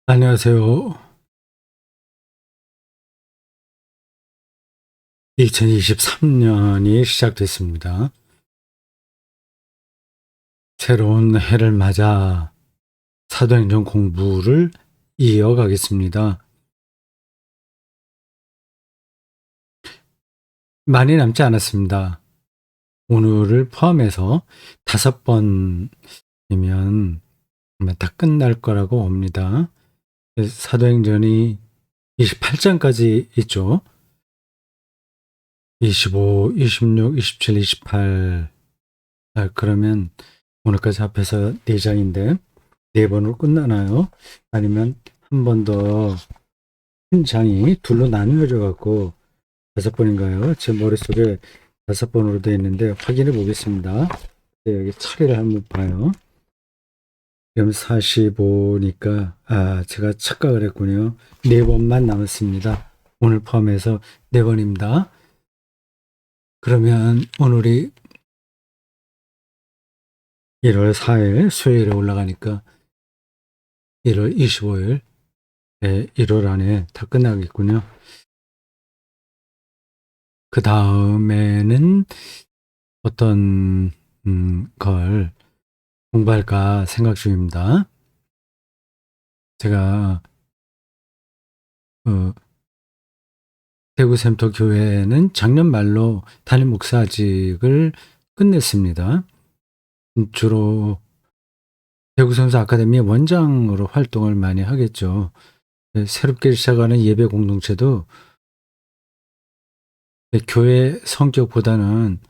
안녕하세요. 2023년이 시작됐습니다. 새로운 해를 맞아 사도행전 공부를 이어가겠습니다. 많이 남지 않았습니다. 오늘을 포함해서 5번이면 아마 다 끝날 거라고 봅니다. 사도행전이 28장까지 있죠. 25, 26, 27, 28. 그러면 오늘까지 합해서 4장인데 4번으로 끝나나요? 아니면 한 번 더 한 장이 둘로 나누어져 갖고 5번인가요? 제 머릿속에 5번으로 되어 있는데 확인해 보겠습니다. 네, 여기 처리를 한번 봐요. 그럼 45니까 제가 착각을 했군요. 4번만 남았습니다. 오늘 포함해서 4번입니다. 그러면 오늘이 1월 4일 수요일에 올라가니까 1월 25일 1월 안에 다 끝나겠군요. 그 다음에는 어떤 걸 공부할까 생각 중입니다. 제가 대구 샘터 교회는 작년 말로 담임 목사직을 끝냈습니다. 주로 대구 선수 아카데미 원장으로 활동을 많이 하겠죠. 새롭게 시작하는 예배 공동체도 교회 성격보다는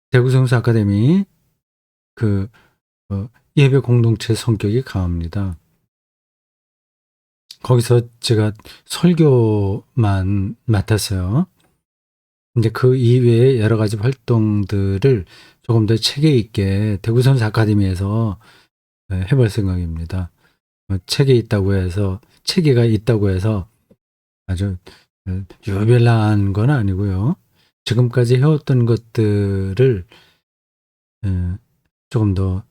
대구 선수 아카데미 예배 공동체 성격이 강합니다. 거기서 제가 설교만 맡았어요. 근데 그 이외에 여러 가지 활동들을 조금 더 체계 있게 대구 선수 아카데미에서 해볼 생각입니다. 체계가 있다고 해서 아주 유별난 건 아니고요. 지금까지 해왔던 것들을 조금 더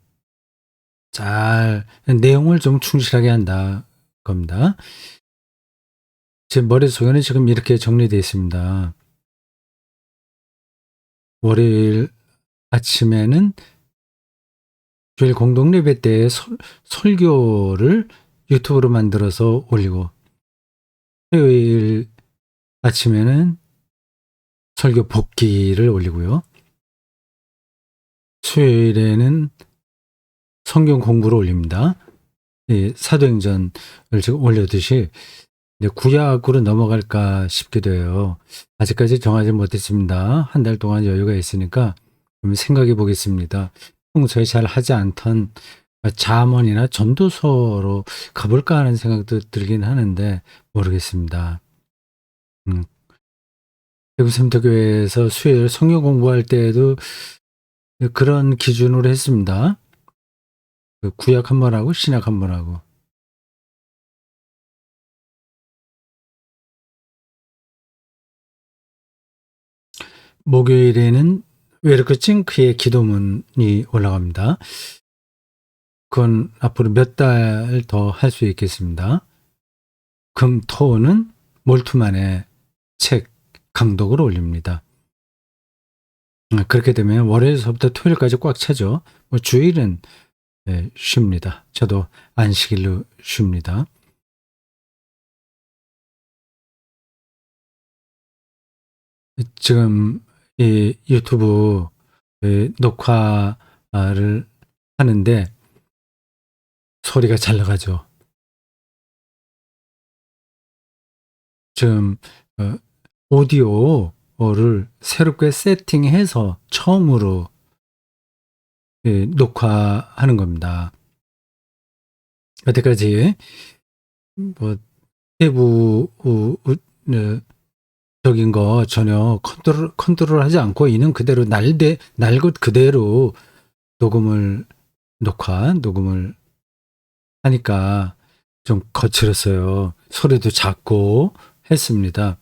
잘 내용을 좀 충실하게 한다 겁니다. 제 머릿속에는 지금 이렇게 정리되어 있습니다. 월요일 아침에는 주일 공동 예배 때 설교를 유튜브로 만들어서 올리고, 화요일 아침에는 설교 복기를 올리고요. 수요일에는 성경 공부를 올립니다. 사도행전을 지금 올려듯이 구약으로 넘어갈까 싶기도 해요. 아직까지 정하지 못했습니다. 한 달 동안 여유가 있으니까 생각해 보겠습니다. 평소에 잘 하지 않던 잠언이나 전도서로 가볼까 하는 생각도 들긴 하는데 모르겠습니다. 대구 샘터교회에서 수요일 성경 공부할 때에도 그런 기준으로 했습니다. 구약 한 번 하고 신약 한 번 하고. 목요일에는 웨르크 찡크의 기도문이 올라갑니다. 그건 앞으로 몇 달 더 할 수 있겠습니다. 금, 토는 몰투만의 책 강독을 올립니다. 그렇게 되면 월요일서부터 토요일까지 꽉 차죠. 주일은 쉽니다. 저도 안식일로 쉽니다. 지금 이 유튜브 녹화를 하는데 소리가 잘 나가죠. 지금 오디오를 새롭게 세팅해서 처음으로 녹화하는 겁니다. 여태까지 뭐 세부적인 거 전혀 컨트롤하지 않고 있는 그대로 날 것 그대로 녹음을 하니까 좀 거칠었어요. 소리도 작고 했습니다.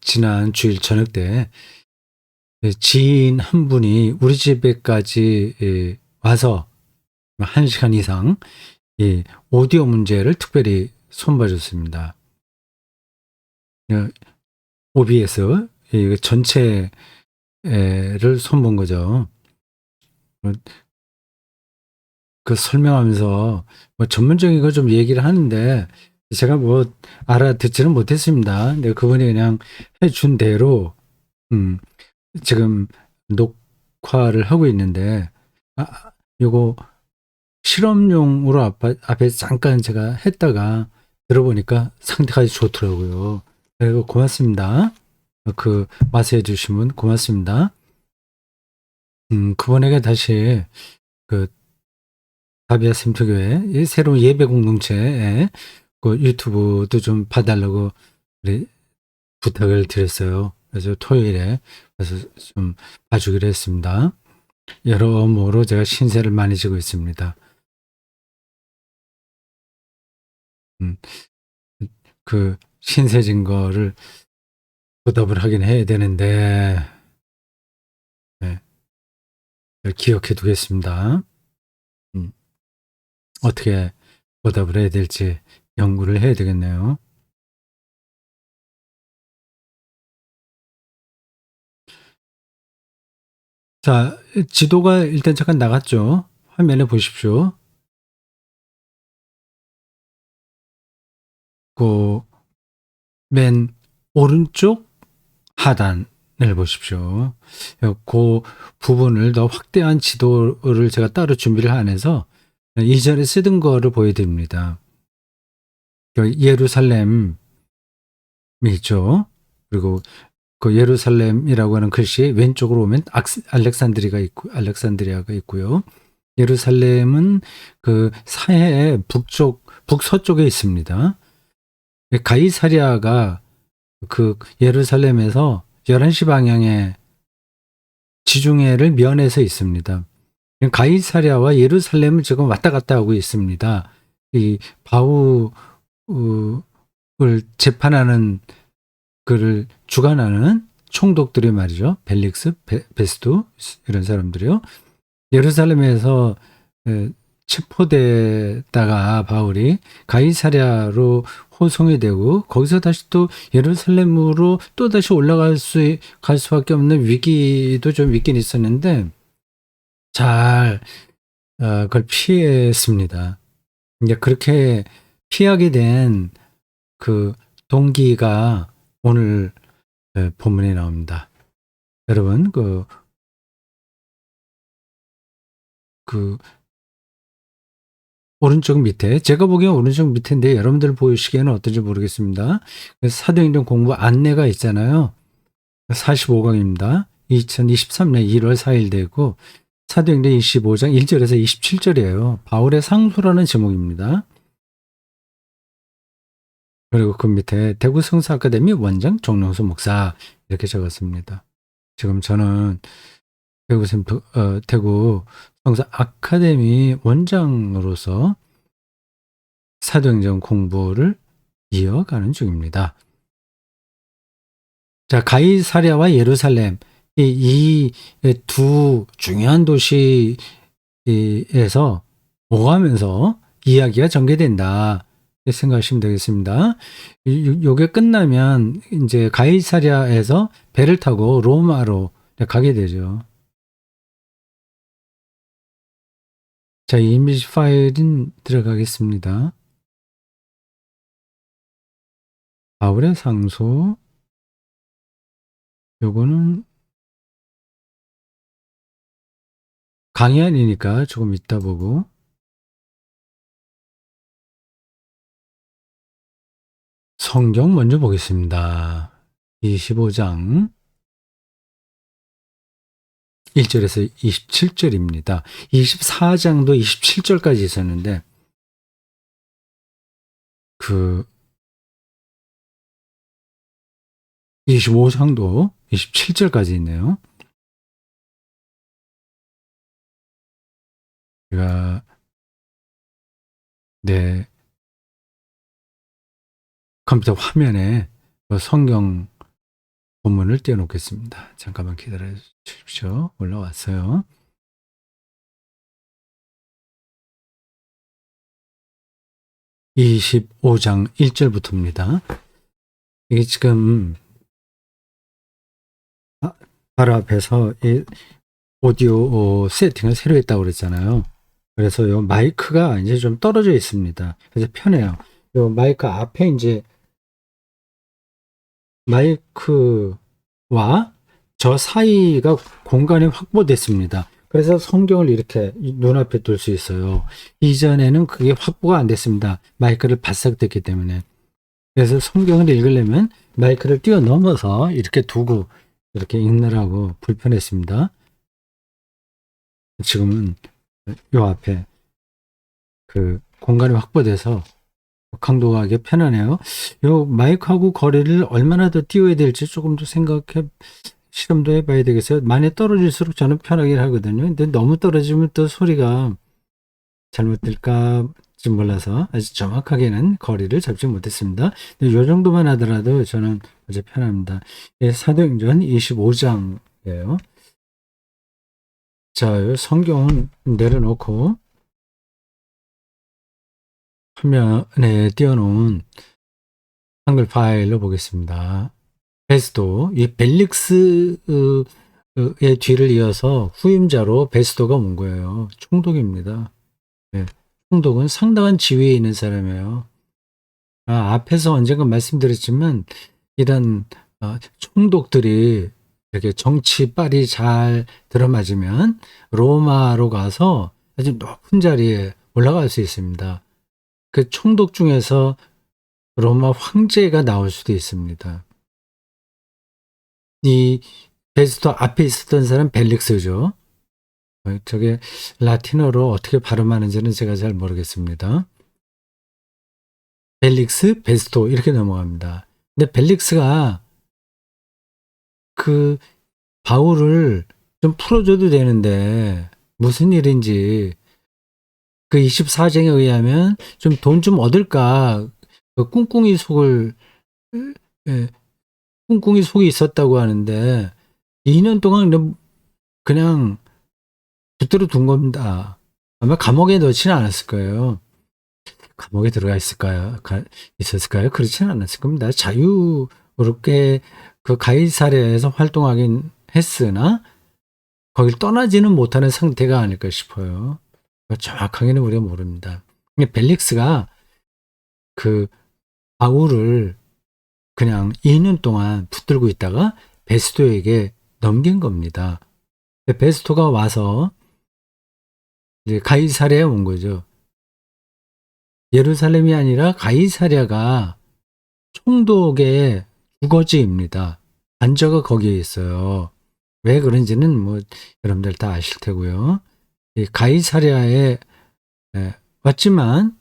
지난 주일 저녁 때 지인 한 분이 우리 집에까지 와서 1시간 이상 이 오디오 문제를 특별히 손봐줬습니다. OBS 이 전체를 손본 거죠. 그 설명하면서 뭐 전문적인 거 좀 얘기를 하는데 제가 뭐 알아듣지는 못했습니다. 근데 그분이 그냥 해준 대로 지금 녹화를 하고 있는데 요거 실험용으로 앞에 잠깐 제가 했다가 들어보니까 상태가 아주 좋더라고요. 그리고 고맙습니다. 그 마사해 주신 분 고맙습니다. 그분에게 다시 그 다비아 샘터교회 이 새로운 예배 공동체에 그 유튜브도 좀 봐달라고 부탁을 드렸어요. 그래서 토요일에 그래서 좀 봐주기로 했습니다. 여러모로 제가 신세를 많이 지고 있습니다. 그 신세진 거를 보답을 하긴 해야 되는데 네, 기억해 두겠습니다. 어떻게 보답을 해야 될지 연구를 해야 되겠네요. 자, 지도가 일단 잠깐 나갔죠. 화면에 보십시오. 그 맨 오른쪽 하단을 보십시오. 그 부분을 더 확대한 지도를 제가 따로 준비를 안 해서 이전에 쓰던 거를 보여드립니다. 예루살렘이 있죠. 그리고 그 예루살렘이라고 하는 글씨 왼쪽으로 오면 알렉산드리아가 있고요. 예루살렘은 그 사해의 북서쪽에 있습니다. 가이사리아가 그 예루살렘에서 11시 방향에 지중해를 면해서 있습니다. 가이사리아와 예루살렘을 지금 왔다 갔다 하고 있습니다. 이 바울을 재판하는 그를 주관하는 총독들이 말이죠. 벨릭스, 베스두 이런 사람들이요. 예루살렘에서 체포되다가 바울이 가이사랴로 호송이 되고 거기서 다시 또 예루살렘으로 또 다시 갈 수밖에 없는 위기도 좀 있긴 있었는데 잘 그걸 피했습니다. 이제 그렇게 피하게 된 그 동기가 오늘 본문에 나옵니다. 여러분 그 오른쪽 밑에 제가 보기엔 오른쪽 밑인데 여러분들 보시기에는 어떤지 모르겠습니다. 사도행전 공부 안내가 있잖아요. 45강입니다. 2023년 1월 4일 되고 사도행전 25장 1절에서 27절이에요. 바울의 상소라는 제목입니다. 그리고 그 밑에 대구 성서 아카데미 원장 정명수 목사 이렇게 적었습니다. 지금 저는 대구 성서 아카데미 원장으로서 사도행전 공부를 이어가는 중입니다. 자, 가이사랴와 예루살렘 이 두 중요한 도시에서 오가면서 이야기가 전개된다. 생각하시면 되겠습니다. 요게 끝나면 이제 가이사랴에서 배를 타고 로마로 가게 되죠. 자, 이미지 파일은 들어가겠습니다. 바울의 상소. 요거는 강의 아니니까 조금 이따 보고. 성경 먼저 보겠습니다. 25장 1절에서 27절입니다. 24장도 27절까지 있었는데 그 25장도 27절까지 있네요. 제가 내 컴퓨터 화면에 성경 본문을 띄워놓겠습니다. 잠깐만 기다려 주십시오. 올라왔어요. 25장 1절부터입니다. 이게 지금 바로 앞에서 이 오디오 세팅을 새로 했다고 그랬잖아요. 그래서 요 마이크가 이제 좀 떨어져 있습니다. 그래서 편해요. 요 마이크 앞에 이제 마이크와 저 사이가 공간이 확보됐습니다. 그래서 성경을 이렇게 눈앞에 둘 수 있어요. 이전에는 그게 확보가 안 됐습니다. 마이크를 바싹 댔기 때문에. 그래서 성경을 읽으려면 마이크를 뛰어넘어서 이렇게 두고 이렇게 읽느라고 불편했습니다. 지금은 요 앞에 그 공간이 확보돼서 강도가 하기 편하네요. 요 마이크하고 거리를 얼마나 더 띄워야 될지 조금 더 실험도 해봐야 되겠어요. 많이 떨어질수록 저는 편하긴 하거든요. 근데 너무 떨어지면 또 소리가 잘못될까 몰라서 아직 정확하게는 거리를 잡지 못했습니다. 근데 요 정도만 하더라도 저는 아주 편합니다. 예, 사도행전 25장이에요. 자, 성경은 내려놓고 화면에 띄워놓은 한글 파일로 보겠습니다. 베스도, 이 벨릭스의 뒤를 이어서 후임자로 베스도가 온 거예요. 총독입니다. 네. 총독은 상당한 지위에 있는 사람이에요. 앞에서 언젠가 말씀드렸지만 이런 총독들이 이렇게 정치빨이 잘 들어맞으면 로마로 가서 아주 높은 자리에 올라갈 수 있습니다. 그 총독 중에서 로마 황제가 나올 수도 있습니다. 이 베스도 앞에 있었던 사람 벨릭스죠. 저게 라틴어로 어떻게 발음하는지는 제가 잘 모르겠습니다. 벨릭스, 베스도 이렇게 넘어갑니다. 근데 벨릭스가 그 바울을 좀 풀어줘도 되는데 무슨 일인지 그 24장에 의하면 좀 돈 좀 얻을까 그 꿍꿍이 속이 있었다고 하는데 2년 동안 그냥 붙들어 둔 겁니다. 아마 감옥에 넣지는 않았을 거예요. 감옥에 들어가 있었을까요? 그렇지는 않았을 겁니다. 자유롭게 그 가이사랴에서 활동하긴 했으나 거길 떠나지는 못하는 상태가 아닐까 싶어요. 정확하게는 우리가 모릅니다. 벨릭스가 그 바울을 그냥 2년 동안 붙들고 있다가 베스토에게 넘긴 겁니다. 베스토가 와서 이제 가이사랴에 온 거죠. 예루살렘이 아니라 가이사랴가 총독의 주거지입니다. 관저가 거기에 있어요. 왜 그런지는 뭐 여러분들 다 아실 테고요. 이 가이사랴에 왔지만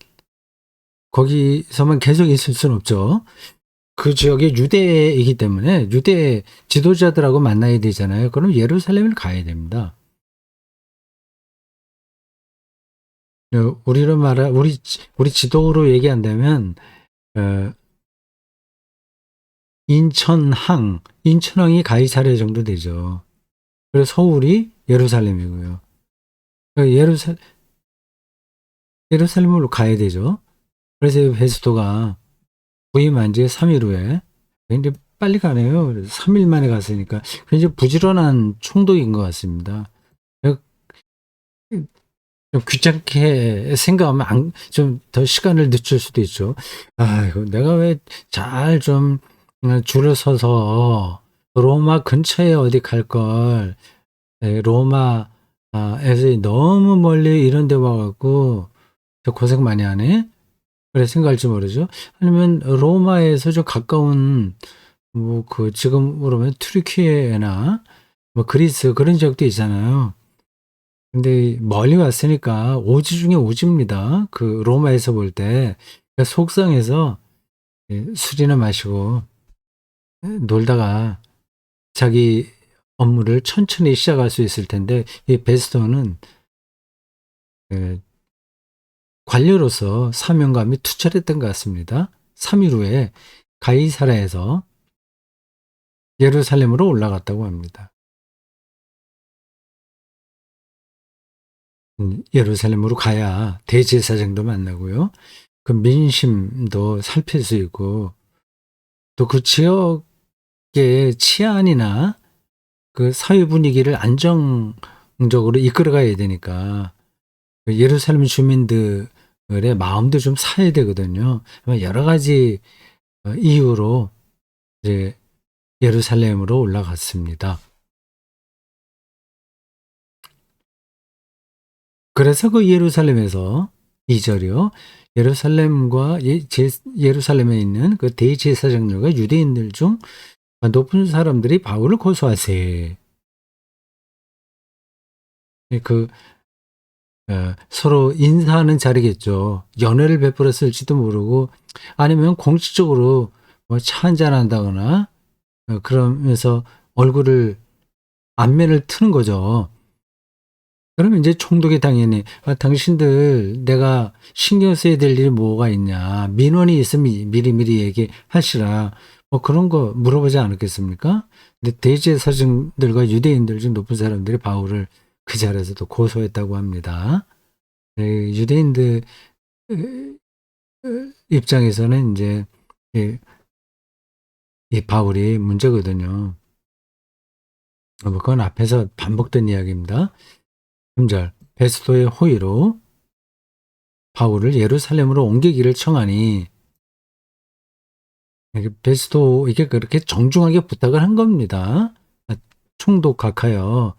거기서만 계속 있을 수는 없죠. 그 지역이 유대이기 때문에 유대 지도자들하고 만나야 되잖아요. 그럼 예루살렘을 가야 됩니다. 우리로 우리 지도로 얘기한다면 인천항이 가이사랴 정도 되죠. 그래서 서울이 예루살렘이고요. 예루살렘으로 가야 되죠. 그래서 베스도가 부임한 지 3일 후에 굉장히 빨리 가네요. 그래서 3일 만에 갔으니까 굉장히 부지런한 총독인 것 같습니다. 좀 귀찮게 생각하면 좀 더 시간을 늦출 수도 있죠. 아이고, 내가 왜 잘 좀 줄을 서서 로마 근처에 어디 갈 걸, 로마에서 너무 멀리 이런 데 와갖고 저 고생 많이 하네? 그래 생각할지 모르죠. 아니면 로마에서 좀 가까운 뭐 그 지금으로 면 튀르키예나 뭐 그리스 그런 지역도 있잖아요. 근데 멀리 왔으니까 오지 중에 오지입니다. 그 로마에서 볼 때 속상해서 술이나 마시고 놀다가 자기 업무를 천천히 시작할 수 있을 텐데 이 베스토는 관료로서 사명감이 투철했던 것 같습니다. 3일 후에 가이사랴에서 예루살렘으로 올라갔다고 합니다. 예루살렘으로 가야 대제사장도 만나고요. 그 민심도 살필 수 있고 또 그 지역의 치안이나 그 사회 분위기를 안정적으로 이끌어가야 되니까 그 예루살렘 주민들의 마음도 좀 사야 되거든요. 여러 가지 이유로 이제 예루살렘으로 올라갔습니다. 그래서 그 예루살렘에서 2절이요. 예루살렘과 예루살렘에 있는 그 대제사장들과 유대인들 중 높은 사람들이 바울을 고소하세. 그 서로 인사하는 자리겠죠. 연애를 베풀었을지도 모르고 아니면 공식적으로 뭐 차 한잔 한다거나 그러면서 얼굴을 안면을 트는 거죠. 그러면 이제 총독이 당연히 당신들 내가 신경 써야 될 일이 뭐가 있냐. 민원이 있으면 미리미리 얘기하시라. 뭐 그런 거 물어보지 않았겠습니까? 근데 대제사장들과 유대인들 중 높은 사람들이 바울을 그 자리에서도 고소했다고 합니다. 유대인들 입장에서는 이제 이 바울이 문제거든요. 뭐 그건 앞에서 반복된 이야기입니다. 3절 베스도의 호의로 바울을 예루살렘으로 옮기기를 청하니 베스도 이게 그렇게 정중하게 부탁을 한 겁니다. 총독 각하여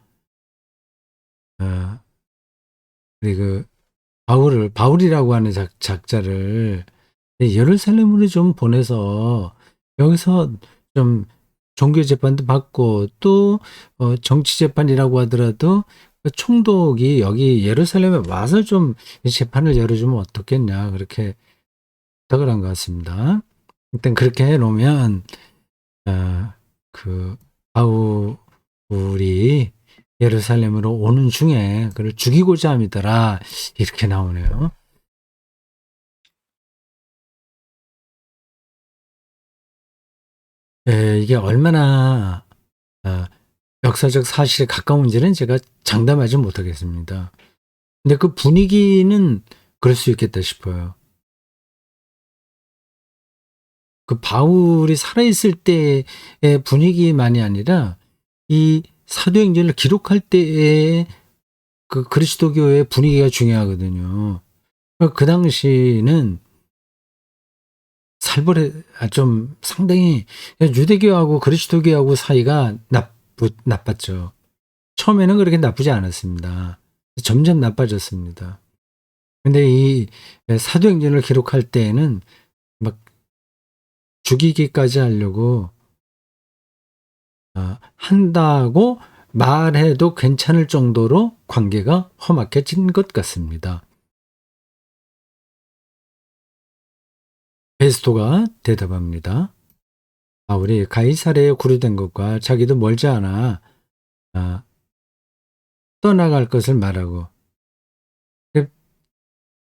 그리고 바울이라고 하는 작자를 예루살렘으로 좀 보내서 여기서 좀 종교 재판도 받고 또 정치 재판이라고 하더라도 그 총독이 여기 예루살렘에 와서 좀 재판을 열어주면 어떻겠냐 그렇게 부탁을 한 것 같습니다. 일단 그렇게 해놓으면 그 바울이 예루살렘으로 오는 중에 그를 죽이고자 함이더라 이렇게 나오네요. 이게 얼마나 역사적 사실에 가까운지는 제가 장담하지 못하겠습니다. 근데 그 분위기는 그럴 수 있겠다 싶어요. 그 바울이 살아있을 때의 분위기만이 아니라 이 사도행전을 기록할 때의 그 그리스도교의 분위기가 중요하거든요. 그 당시는 좀 상당히 유대교하고 그리스도교하고 사이가 나빴죠. 처음에는 그렇게 나쁘지 않았습니다. 점점 나빠졌습니다. 근데 이 사도행전을 기록할 때에는 막 죽이기까지 하려고 한다고 말해도 괜찮을 정도로 관계가 험악해진 것 같습니다. 베스토가 대답합니다. 바울이 가이사랴에 구류된 것과 자기도 멀지 않아 떠나갈 것을 말하고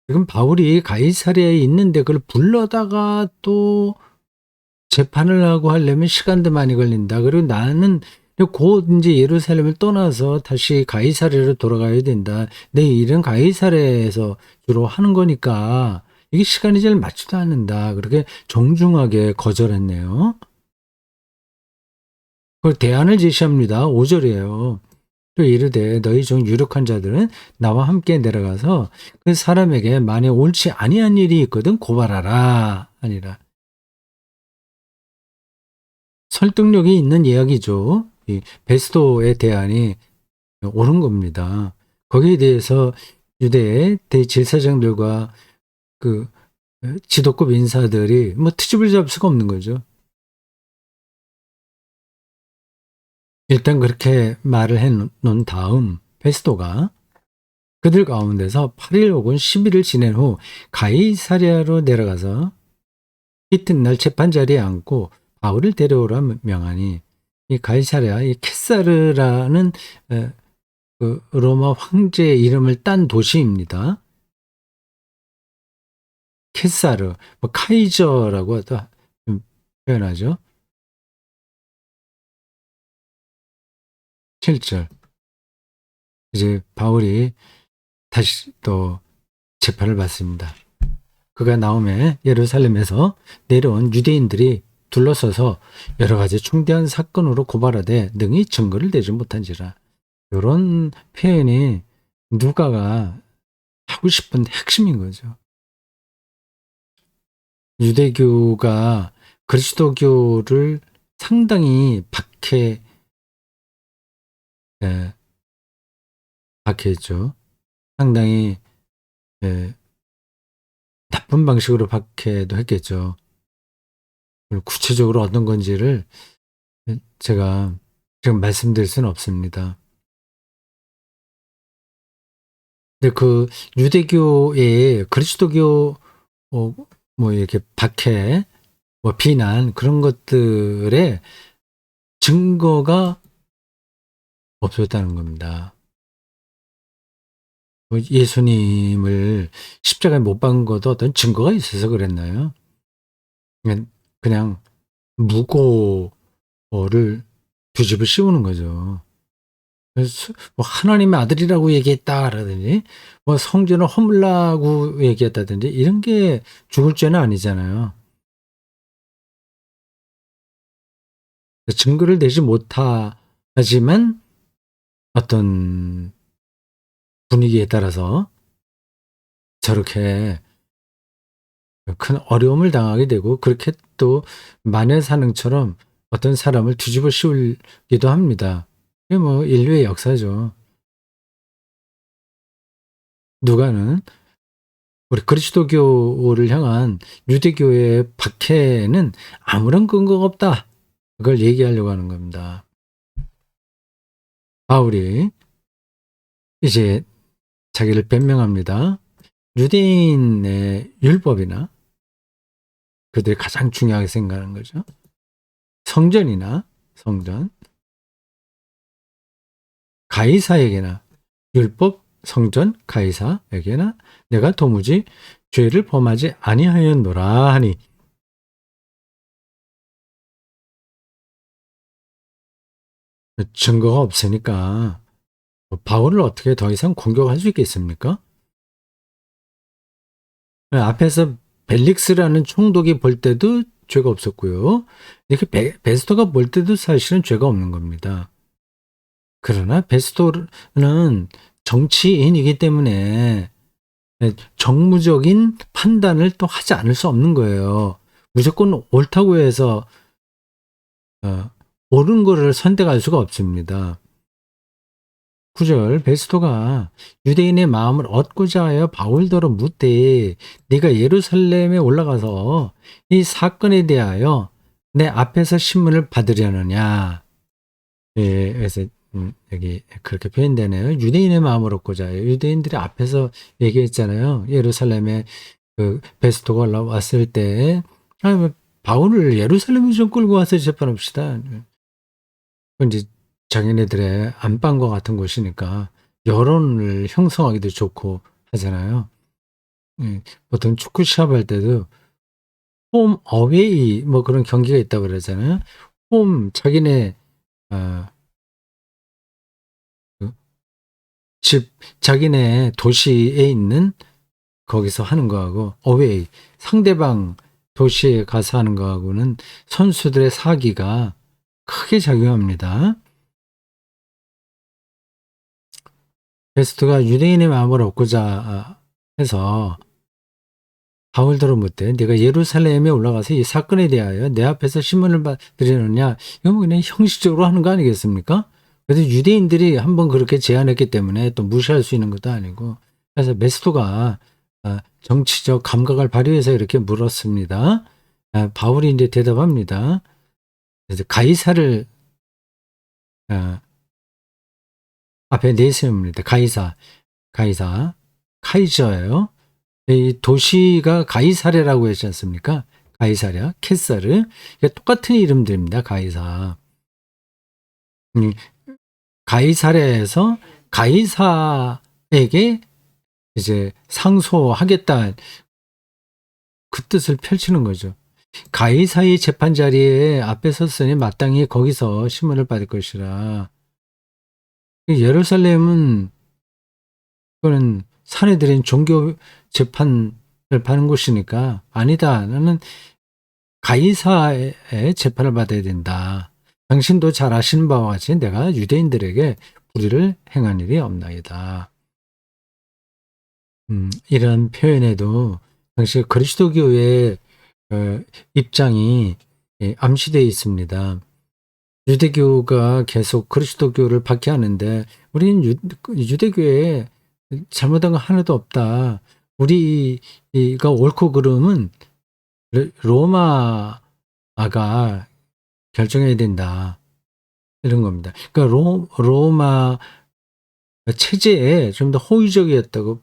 지금 바울이 가이사랴에 있는데 그걸 불러다가 또 재판을 하고 하려면 시간도 많이 걸린다. 그리고 나는 곧 이제 예루살렘을 떠나서 다시 가이사랴로 돌아가야 된다. 내 일은 가이사랴에서 주로 하는 거니까 이게 시간이 잘 맞지도 않는다. 그렇게 정중하게 거절했네요. 그걸 대안을 제시합니다. 5절이에요. 또 이르되 너희 중 유력한 자들은 나와 함께 내려가서 그 사람에게 만에 옳지 아니한 일이 있거든 고발하라 아니라. 설득력이 있는 이야기죠. 이 베스도의 대안이 옳은 겁니다. 거기에 대해서 유대의 대제사장들과 그 지도급 인사들이 뭐 트집을 잡을 수가 없는 거죠. 일단 그렇게 말을 해놓은 다음 베스도가 그들 가운데서 8일 혹은 10일을 지낸 후 가이사랴로 내려가서 이튿날 재판 자리에 앉고 바울을 데려오라 명하니 이 가이사랴 이 케사르라는 그 로마 황제의 이름을 딴 도시입니다. 케사르, 뭐 카이저라고 표현하죠. 7절. 이제 바울이 다시 또 재판을 받습니다. 그가 나오매 예루살렘에서 내려온 유대인들이 둘러서서 여러 가지 중대한 사건으로 고발하되 능히 증거를 대지 못한지라. 이런 표현이 누가가 하고 싶은 핵심인 거죠. 유대교가 그리스도교를 상당히 박해했죠. 상당히 나쁜 방식으로 박해도 했겠죠. 구체적으로 어떤 건지를 제가 지금 말씀드릴 수는 없습니다. 근데 그 유대교의 그리스도교 뭐 이렇게 박해, 뭐 비난 그런 것들의 증거가 없었다는 겁니다. 예수님을 십자가에 못 박은 것도 어떤 증거가 있어서 그랬나요? 그냥 무고를 뒤집어 씌우는 거죠. 그래서 뭐 하나님의 아들이라고 얘기했다라든지 뭐 성전을 허물라고 얘기했다든지 이런 게 죽을 죄는 아니잖아요. 증거를 내지 못하지만 어떤 분위기에 따라서 저렇게 큰 어려움을 당하게 되고 그렇게 또 만해사능처럼 어떤 사람을 뒤집어 씌우기도 합니다. 이게 뭐 인류의 역사죠. 누가는 우리 그리스도교를 향한 유대교의 박해는 아무런 근거가 없다. 그걸 얘기하려고 하는 겁니다. 바울이 이제 자기를 변명합니다. 유대인의 율법이나 그들이 가장 중요하게 생각하는 거죠. 성전, 가이사에게나 율법, 성전, 가이사에게나 내가 도무지 죄를 범하지 아니하였노라 하니 증거가 없으니까 바울을 어떻게 더 이상 공격할 수 있겠습니까? 앞에서 벨릭스라는 총독이 볼 때도 죄가 없었고요. 이렇게 베스토가 볼 때도 사실은 죄가 없는 겁니다. 그러나 베스토는 정치인이기 때문에 정무적인 판단을 또 하지 않을 수 없는 거예요. 무조건 옳다고 해서 옳은 거를 선택할 수가 없습니다. 9절 베스토가 유대인의 마음을 얻고자 하여 바울더러 묻되 네가 예루살렘에 올라가서 이 사건에 대하여 내 앞에서 신문을 받으려느냐. 예, 그래서 여기 그렇게 표현되네요. 유대인의 마음을 얻고자 해요. 유대인들이 앞에서 얘기했잖아요. 예루살렘에 그 베스토가 올라왔을 때 바울을 예루살렘에 좀 끌고 와서 재판합시다. 이제 자기네들의 안방과 같은 곳이니까 여론을 형성하기도 좋고 하잖아요. 보통 축구 시합할 때도 홈 어웨이 뭐 그런 경기가 있다고 그러잖아요. 홈 자기네 집 자기네 도시에 있는 거기서 하는 거하고 어웨이 상대방 도시에 가서 하는 거하고는 선수들의 사기가 크게 작용합니다. 베스트가 유대인의 마음을 얻고자 해서 바울더러 묻되 네가 예루살렘에 올라가서 이 사건에 대하여 내 앞에서 신문을 받으려느냐. 이건 뭐 그냥 형식적으로 하는 거 아니겠습니까? 그래서 유대인들이 한번 그렇게 제안했기 때문에 또 무시할 수 있는 것도 아니고 그래서 베스토가 정치적 감각을 발휘해서 이렇게 물었습니다. 바울이 이제 대답합니다. 그래서 가이사를 앞에 내세웁니다. 카이저예요. 이 도시가 가이사랴라고 했지 않습니까? 가이사랴, 케사르. 똑같은 이름들입니다. 가이사. 가이사랴에서 가이사에게 이제 상소하겠다. 그 뜻을 펼치는 거죠. 가이사의 재판 자리에 앞에 섰으니 마땅히 거기서 신문을 받을 것이라. 예루살렘은 그거는 사내들인 종교 재판 파는 곳이니까 아니다. 나는 가이사의 재판을 받아야 된다. 당신도 잘 아시는 바와 같이 내가 유대인들에게 불의를 행한 일이 없나이다. 이런 표현에도 당시 그리스도교의 입장이 암시되어 있습니다. 유대교가 계속 그리스도교를 박해하는데 우리는 유대교에 잘못한 거 하나도 없다. 우리가 옳고 그름은 로마가 결정해야 된다. 이런 겁니다. 그러니까 로마 체제에 좀 더 호의적이었다고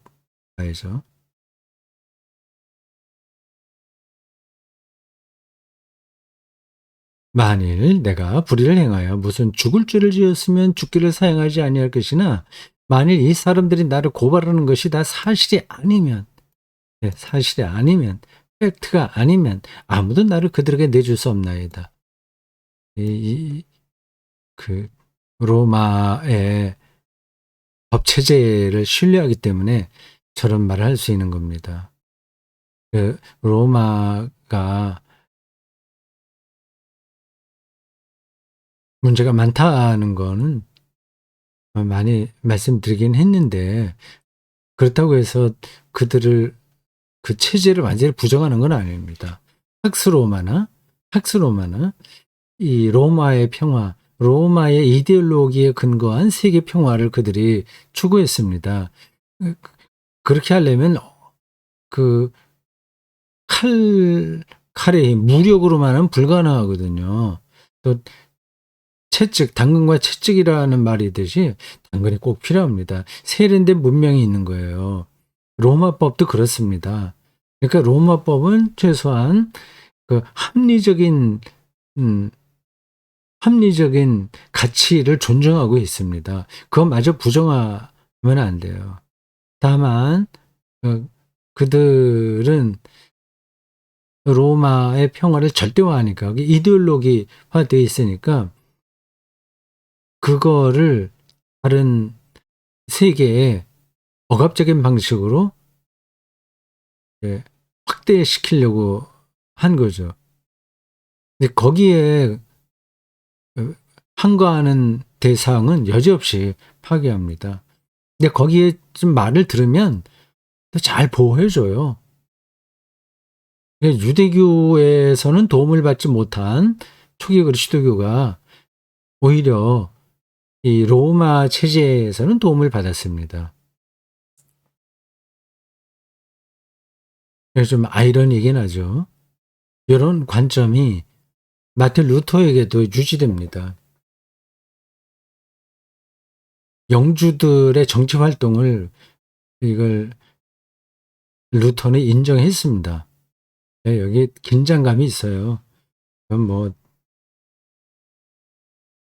봐야죠. 만일 내가 불의를 행하여 무슨 죽을 죄를 지었으면 죽기를 사용하지 아니할 것이나 만일 이 사람들이 나를 고발하는 것이 다 사실이 아니면 사실이 아니면 팩트가 아니면 아무도 나를 그들에게 내줄 수 없나이다. 그 로마의 법 체제를 신뢰하기 때문에 저런 말을 할 수 있는 겁니다. 로마가 문제가 많다는 거는 많이 말씀드리긴 했는데 그렇다고 해서 그들을 그 체제를 완전히 부정하는 건 아닙니다. 팍스로마나 이 로마의 평화, 로마의 이데올로기에 근거한 세계 평화를 그들이 추구했습니다. 그렇게 하려면 그 칼의 무력으로만은 불가능하거든요. 또 채찍, 당근과 채찍이라는 말이 있듯이 당근이 꼭 필요합니다. 세련된 문명이 있는 거예요. 로마법도 그렇습니다. 그러니까 로마법은 최소한 그 합리적인 가치를 존중하고 있습니다. 그것마저 부정하면 안 돼요. 다만 그들은 로마의 평화를 절대화하니까 이데올로기화되어 있으니까 그거를 다른 세계에 억압적인 방식으로 확대시키려고 한 거죠. 근데 거기에 항거하는 대상은 여지없이 파괴합니다. 근데 거기에 좀 말을 들으면 잘 보호해줘요. 유대교에서는 도움을 받지 못한 초기 그리스도교가 오히려 이 로마 체제에서는 도움을 받았습니다. 그래서 좀 아이러니긴 하죠. 이런 관점이 마틴 루터에게도 유지됩니다. 영주들의 정치 활동을 이걸 루터는 인정했습니다. 여기 긴장감이 있어요. 뭐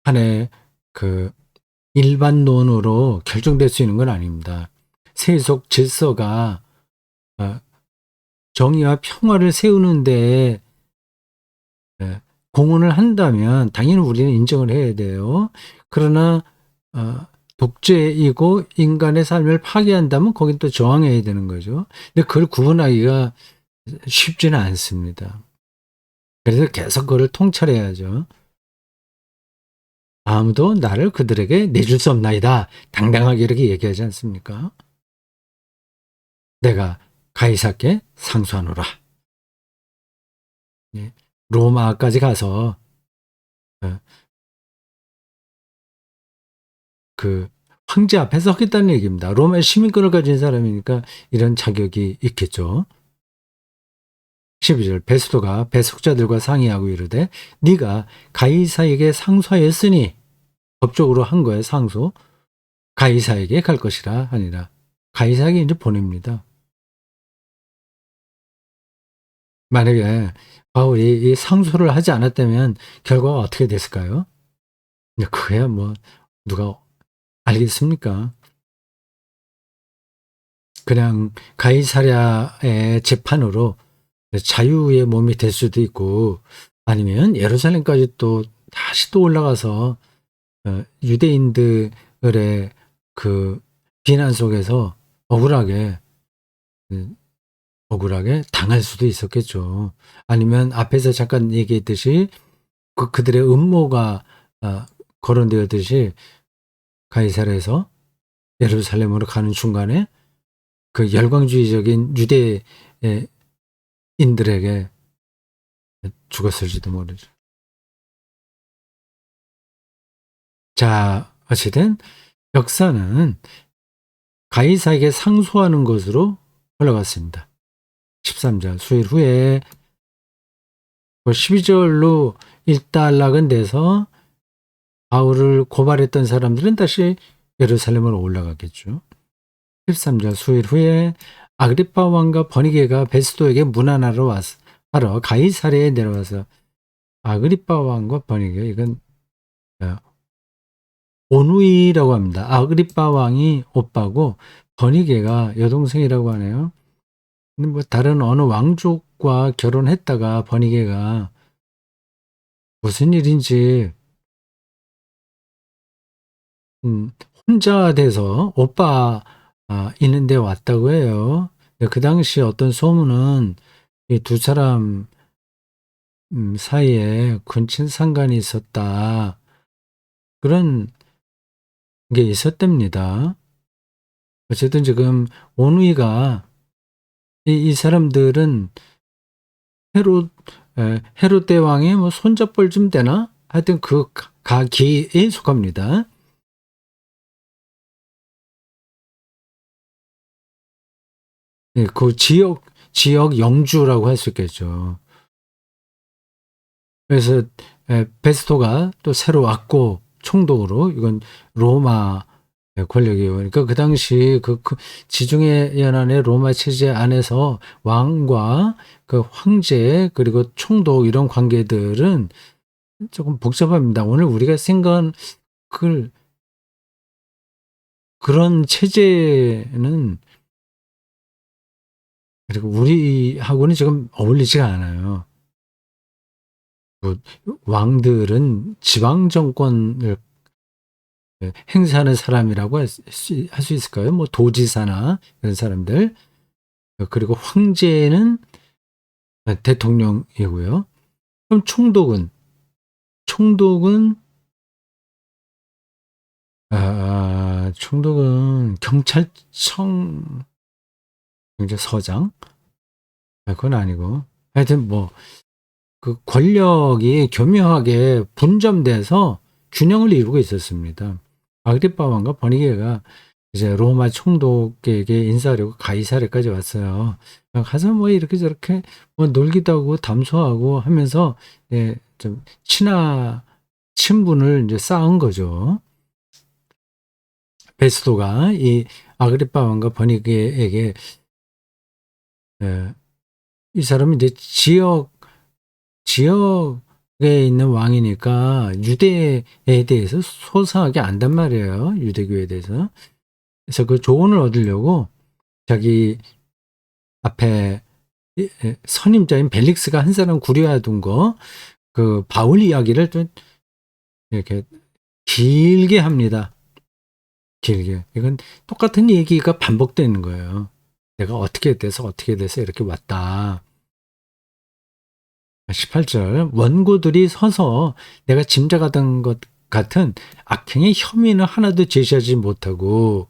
한해 그 일반론으로 결정될 수 있는 건 아닙니다. 세속 질서가 정의와 평화를 세우는데 공헌을 한다면 당연히 우리는 인정을 해야 돼요. 그러나 독재이고 인간의 삶을 파괴한다면 거긴 또 저항해야 되는 거죠. 근데 그걸 구분하기가 쉽지는 않습니다. 그래서 계속 그걸 통찰해야죠. 아무도 나를 그들에게 내줄 수 없나이다. 당당하게 이렇게 얘기하지 않습니까? 내가 가이사께 상소하노라. 로마까지 가서 그 황제 앞에서 하겠다는 얘기입니다. 로마의 시민권을 가진 사람이니까 이런 자격이 있겠죠. 12절 베스도가 배속자들과 상의하고 이르되 네가 가이사에게 상소하였으니 법적으로 한 거예요. 상소. 가이사에게 갈 것이라 하니라. 가이사에게 이제 보냅니다. 만약에 바울이 이 상소를 하지 않았다면 결과가 어떻게 됐을까요? 그야 뭐 누가 알겠습니까? 그냥 가이사랴의 재판으로 자유의 몸이 될 수도 있고 아니면 예루살렘까지 또 다시 또 올라가서 유대인들의 그 비난 속에서 억울하게 억울하게 당할 수도 있었겠죠. 아니면 앞에서 잠깐 얘기했듯이 그들의 음모가 거론되었듯이 가이사랴에서 예루살렘으로 가는 중간에 그 열광주의적인 유대인들에게 죽었을지도 모르죠. 자, 어쨌든 역사는 가이사에게 상소하는 것으로 흘러갔습니다. 13절 수일 후에 12절로 일단락은 돼서 바울을 고발했던 사람들은 다시 예루살렘으로 올라갔겠죠. 13절 수일 후에 아그리파 왕과 버니게가 베스도에게 문안하러 하러 가이사랴에 내려와서 아그리파 왕과 버니게 이건 오누이라고 합니다. 아그리파 왕이 오빠고 버니게가 여동생이라고 하네요. 근데 뭐 다른 어느 왕족과 결혼했다가 버니게가 무슨 일인지 혼자 돼서 오빠 있는데 왔다고 해요. 그 당시 어떤 소문은 이 두 사람 사이에 근친 상간이 있었다. 그런 게 있었답니다. 어쨌든 지금 오누이가 이 사람들은 헤롯 대왕의 뭐 손잡벌 좀 되나? 하여튼 그 가기에 속합니다. 네, 그 지역 영주라고 할 수 있겠죠. 그래서 베스토가 또 새로 왔고 총독으로 이건 로마 권력이에요. 그러니까 그 당시 그 지중해 연안의 로마 체제 안에서 왕과 그 황제 그리고 총독 이런 관계들은 조금 복잡합니다. 오늘 우리가 생각한 그런 체제는 그리고 우리하고는 지금 어울리지가 않아요. 뭐 왕들은 지방 정권을 행사하는 사람이라고 할 수 있을까요? 뭐 도지사나 이런 사람들. 그리고 황제는 대통령이고요. 그럼 총독은 경찰청 경찰서장? 그건 아니고. 하여튼 뭐 그 권력이 교묘하게 분점돼서 균형을 이루고 있었습니다. 아그리파 왕과 버니게가 이제 로마 총독에게 인사하려고 가이사랴까지 왔어요. 가서 뭐 이렇게 저렇게 뭐 놀기도 하고 담소하고 하면서 좀 친분을 이제 쌓은 거죠. 베스도가 이 아그리파 왕과 버니게에게 이 사람이 이제 지역에 있는 왕이니까 유대에 대해서 소상하게 안단 말이에요. 유대교에 대해서. 그래서 그 조언을 얻으려고 자기 앞에 선임자인 벨릭스가 한 사람 구려둔 그 바울 이야기를 좀 이렇게 길게 합니다. 길게. 이건 똑같은 얘기가 반복되는 거예요. 내가 어떻게 돼서 이렇게 왔다. 18절 원고들이 서서 내가 짐작하던 것 같은 악행의 혐의는 하나도 제시하지 못하고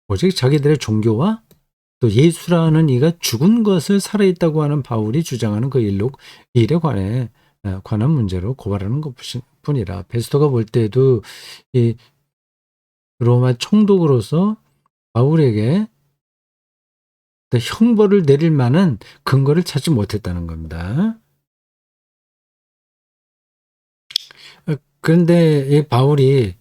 오직 자기들의 종교와 또 예수라는 이가 죽은 것을 살아있다고 하는 바울이 주장하는 그 일에 관한 문제로 고발하는 것뿐이라. 베스토가 볼 때도 이 로마 총독으로서 바울에게 형벌을 내릴 만한 근거를 찾지 못했다는 겁니다. 그런데 이 바울이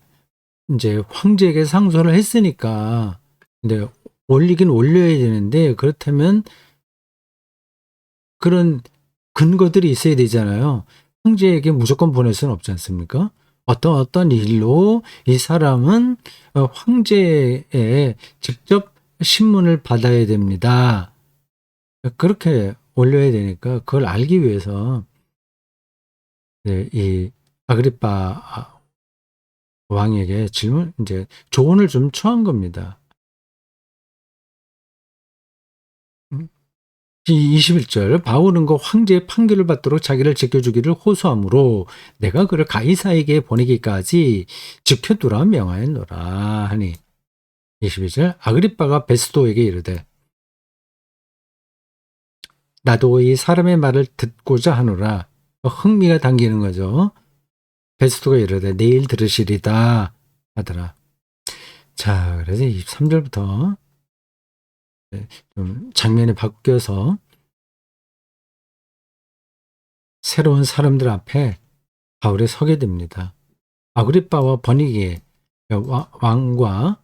이제 황제에게 상소를 했으니까 근데 올리긴 올려야 되는데 그렇다면 그런 근거들이 있어야 되잖아요. 황제에게 무조건 보낼 수는 없지 않습니까? 어떤 일로 이 사람은 황제에 직접 신문을 받아야 됩니다. 그렇게 올려야 되니까 그걸 알기 위해서 이 아그리파 왕에게 이제 조언을 좀 청한 겁니다. 21절 바울은 그 황제의 판결을 받도록 자기를 지켜주기를 호소하므로 내가 그를 가이사에게 보내기까지 지켜두라 명하였노라 하니 22절 아그리빠가 베스도에게 이르되 나도 이 사람의 말을 듣고자 하노라. 흥미가 당기는 거죠. 베스도가 이르되 내일 들으시리다 하더라. 자, 그래서 23절부터 좀 장면이 바뀌어서 새로운 사람들 앞에 바울이 서게 됩니다. 아그리빠와 버니게 왕과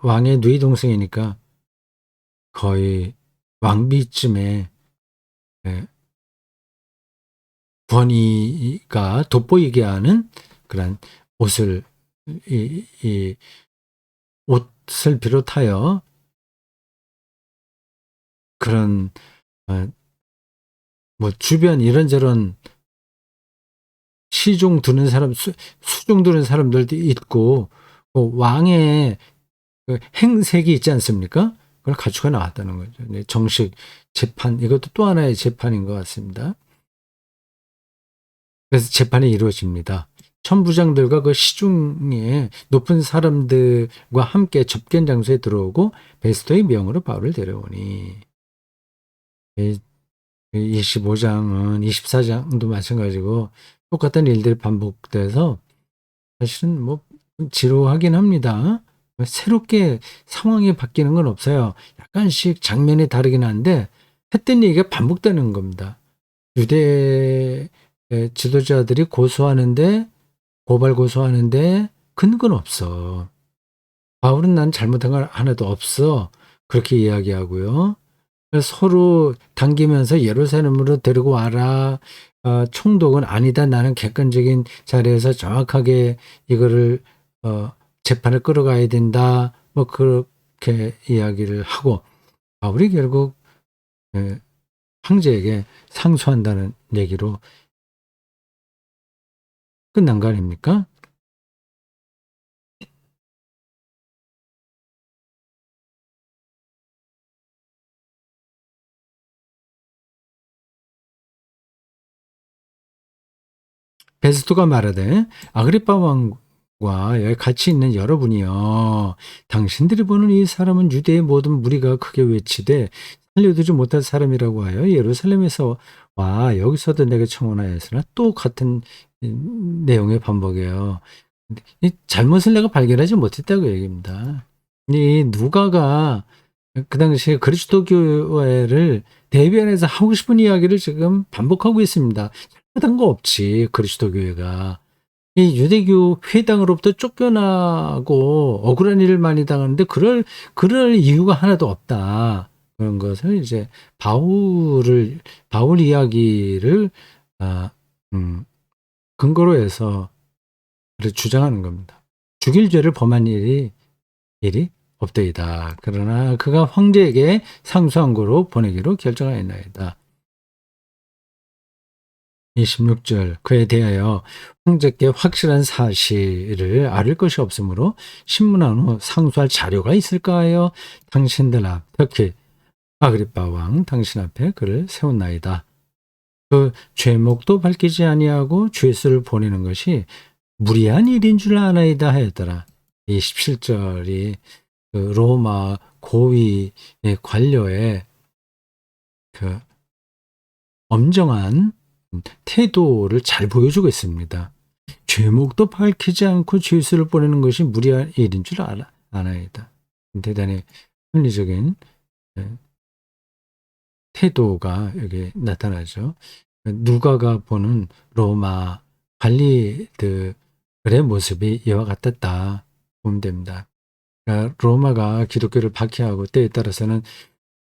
왕의 누이 동생이니까 거의 왕비쯤에 버니가 돋보이게 하는 그런 옷을 옷을 비롯하여 그런 뭐 주변 이런저런 시종 두는 사람, 수종 두는 사람들도 있고 왕의 행색이 있지 않습니까? 그걸 갖추고 나왔다는 거죠. 정식 재판, 이것도 또 하나의 재판인 것 같습니다. 그래서 재판이 이루어집니다. 천부장들과 그 시중에 높은 사람들과 함께 접견 장소에 들어오고 베스도의 명으로 바울을 데려오니 25장은 24장도 마찬가지고 똑같은 일들이 반복돼서 사실은 뭐 지루하긴 합니다. 새롭게 상황이 바뀌는 건 없어요. 약간씩 장면이 다르긴 한데 했던 얘기가 반복되는 겁니다. 유대 지도자들이 고발 고소하는데 근거는 없어. 바울은 난 잘못한 건 하나도 없어. 그렇게 이야기하고요. 서로 당기면서 예루살렘으로 데리고 와라. 총독은 아니다. 나는 객관적인 자리에서 정확하게 이거를 재판을 끌어가야 된다. 뭐 그렇게 이야기를 하고 바울이 결국 황제에게 상소한다는 얘기로 끝난 거 아닙니까? 베스토가 말하되 아그리빠 왕과 여기 같이 있는 여러분이여 당신들이 보는 이 사람은 유대의 모든 무리가 크게 외치되 살려두지 못할 사람이라고 하여 예루살렘에서 와 여기서도 내게 청혼하였으나 또 같은 내용의 반복이에요. 이 잘못을 내가 발견하지 못했다고 얘기입니다. 이 누가가 그 당시에 그리스도 교회를 대변해서 하고 싶은 이야기를 지금 반복하고 있습니다. 잘못한 거 없지 그리스도 교회가. 이 유대교 회당으로부터 쫓겨나고 억울한 일을 많이 당하는데 그럴 이유가 하나도 없다. 그런 것을 이제 바울 이야기를 근거로 해서 주장하는 겁니다. 죽일 죄를 범한 일이 없더이다. 그러나 그가 황제에게 상소한 거로 보내기로 결정하였나이다. 26절 그에 대하여 황제께 확실한 사실을 알을 것이 없으므로 신문한 후 상소할 자료가 있을까 하여 당신들 앞 특히 아그리빠 왕 당신 앞에 그를 세웠나이다. 그 죄목도 밝히지 아니하고 죄수를 보내는 것이 무리한 일인 줄 아나이다 하였더라. 27절이 그 로마 고위의 관료의 그 엄정한 태도를 잘 보여주고 있습니다. 죄목도 밝히지 않고 죄수를 보내는 것이 무리한 일인 줄 아나이다. 대단히 합리적인 태도가 여기 나타나죠. 누가가 보는 로마 관리들의 모습이 이와 같았다 보면 됩니다. 그러니까 로마가 기독교를 박해하고 때에 따라서는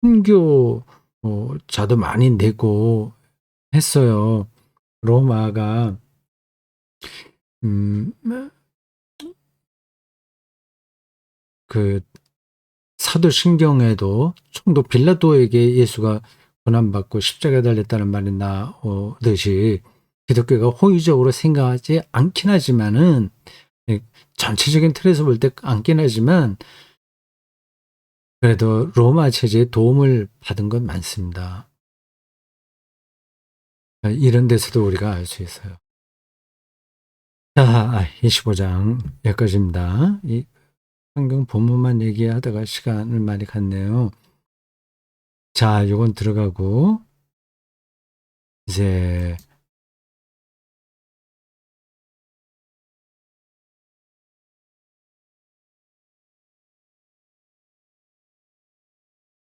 순교자도 많이 내고 했어요. 로마가 그 사도신경에도 총독 빌라도에게 예수가 고난받고 십자가에 달렸다는 말이 나오듯이 기독교가 호의적으로 생각하지 않긴 하지만은 전체적인 틀에서 볼 때 않긴 하지만 그래도 로마 체제의 도움을 받은 건 많습니다. 이런 데서도 우리가 알 수 있어요. 자, 25장 여기까지입니다. 이 성경 본문만 얘기하다가 시간을 많이 갔네요. 자, 요건 들어가고 이제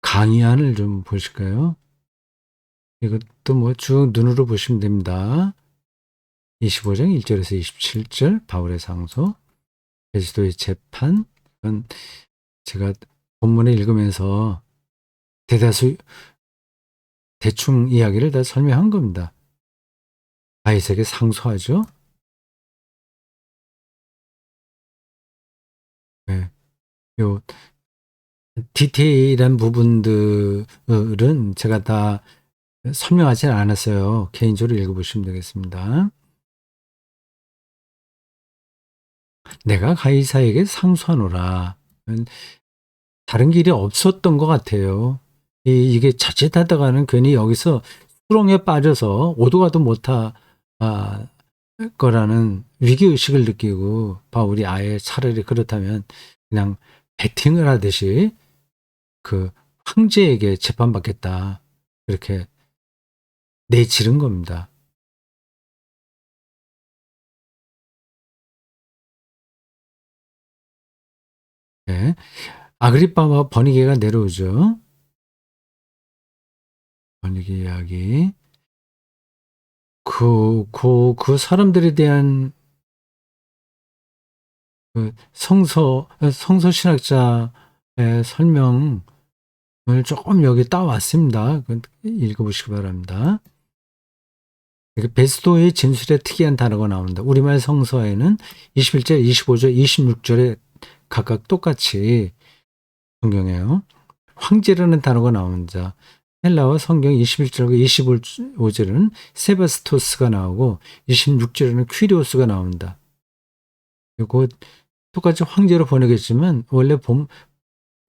강의안을 좀 보실까요? 이것도 뭐 쭉 눈으로 보시면 됩니다. 25장 1절에서 27절 바울의 상소, 베스도의 재판. 이건 제가 본문에 읽으면서 대충 이야기를 다 설명한 겁니다. 다윗에게 상소하죠. 네. 요 디테일한 부분들은 제가 다 설명하지 않았어요. 개인적으로 읽어보시면 되겠습니다. 내가 가이사에게 상소하노라. 다른 길이 없었던 것 같아요. 이게 자칫하다가는 괜히 여기서 수렁에 빠져서 오도 가도 못할 거라는 위기의식을 느끼고 바울이 아예 차라리 그렇다면 그냥 배팅을 하듯이 그 황제에게 재판받겠다. 그렇게 내지른 겁니다. 네. 아그리빠와 버니게가 내려오죠. 버니게 이야기. 그 사람들에 대한 그 성서 신학자의 설명을 조금 여기 따왔습니다. 읽어보시기 바랍니다. 베스도의 진술에 특이한 단어가 나옵니다. 우리말 성서에는 21절, 25절, 26절에 각각 똑같이 성경에요. 황제라는 단어가 나옵니다. 헬라어 성경 21절과 25절은 세바스토스가 나오고 26절에는 퀴리오스가 나옵니다. 이거 똑같이 황제로 번역했지만 원래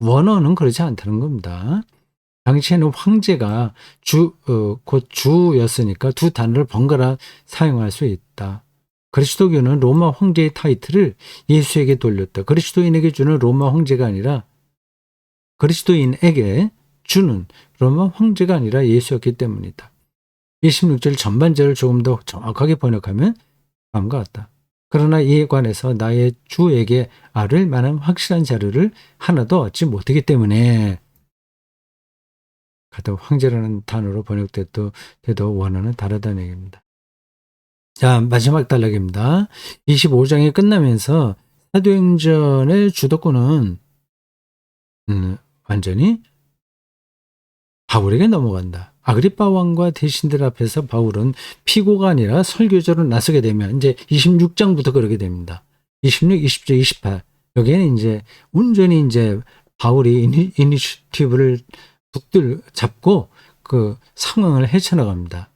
원어는 그렇지 않다는 겁니다. 당시에는 황제가 곧 주였으니까 두 단어를 번갈아 사용할 수 있다. 그리스도교는 로마 황제의 타이틀을 예수에게 돌렸다. 그리스도인에게 주는 로마 황제가 아니라 그리스도인에게 주는 로마 황제가 아니라 예수였기 때문이다. 26절 전반절을 조금 더 정확하게 번역하면 다음과 같다. 그러나 이에 관해서 나의 주에게 아를 만한 확실한 자료를 하나도 얻지 못하기 때문에 가도 황제라는 단어로 번역돼도 원어는 다르다는 얘기입니다. 자, 마지막 단락입니다. 25장이 끝나면서 사도행전의 주도권은 완전히 바울에게 넘어간다. 아그리빠 왕과 대신들 앞에서 바울은 피고가 아니라 설교자로 나서게 되면 이제 26장부터 그러게 됩니다. 26, 27, 28. 여기에는 이제 온전히 이제 바울이 이니시티브를 잡고 그 상황을 헤쳐나갑니다.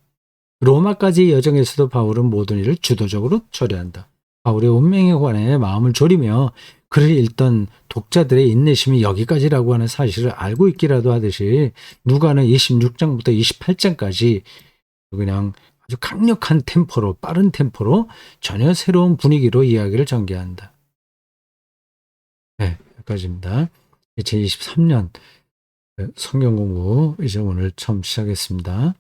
로마까지 여정에서도 바울은 모든 일을 주도적으로 처리한다. 바울의 운명에 관해 마음을 졸이며 글을 읽던 독자들의 인내심이 여기까지라고 하는 사실을 알고 있기라도 하듯이 누가는 26장부터 28장까지 그냥 아주 강력한 템포로, 빠른 템포로 전혀 새로운 분위기로 이야기를 전개한다. 네, 여기까지입니다. 2023년 성경 공부 이제 오늘 처음 시작했습니다.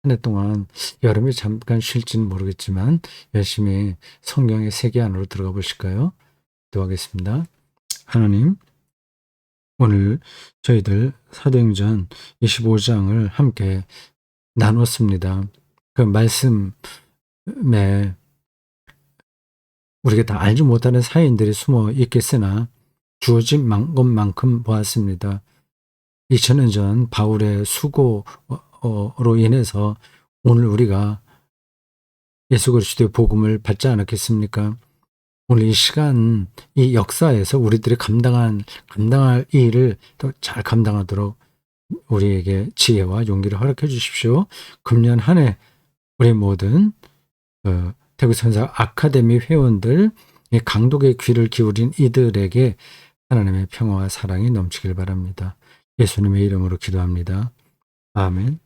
한 해 동안 여름에 잠깐 쉴지는 모르겠지만 열심히 성경의 세계 안으로 들어가 보실까요? 기도하겠습니다. 하나님, 오늘 저희들 사도행전 25장을 함께 나눴습니다. 그 말씀에 우리가 다 알지 못하는 사연들이 숨어 있겠으나 주어진 것만큼 보았습니다. 2000년 전 바울의 수고로 인해서 오늘 우리가 예수 그리스도의 복음을 받지 않았겠습니까? 오늘 이 시간, 이 역사에서 우리들이 감당할 일을 더 잘 감당하도록 우리에게 지혜와 용기를 허락해 주십시오. 금년 한 해 우리 모든 대구선사 아카데미 회원들, 강독의 귀를 기울인 이들에게 하나님의 평화와 사랑이 넘치길 바랍니다. 예수님의 이름으로 기도합니다. 아멘.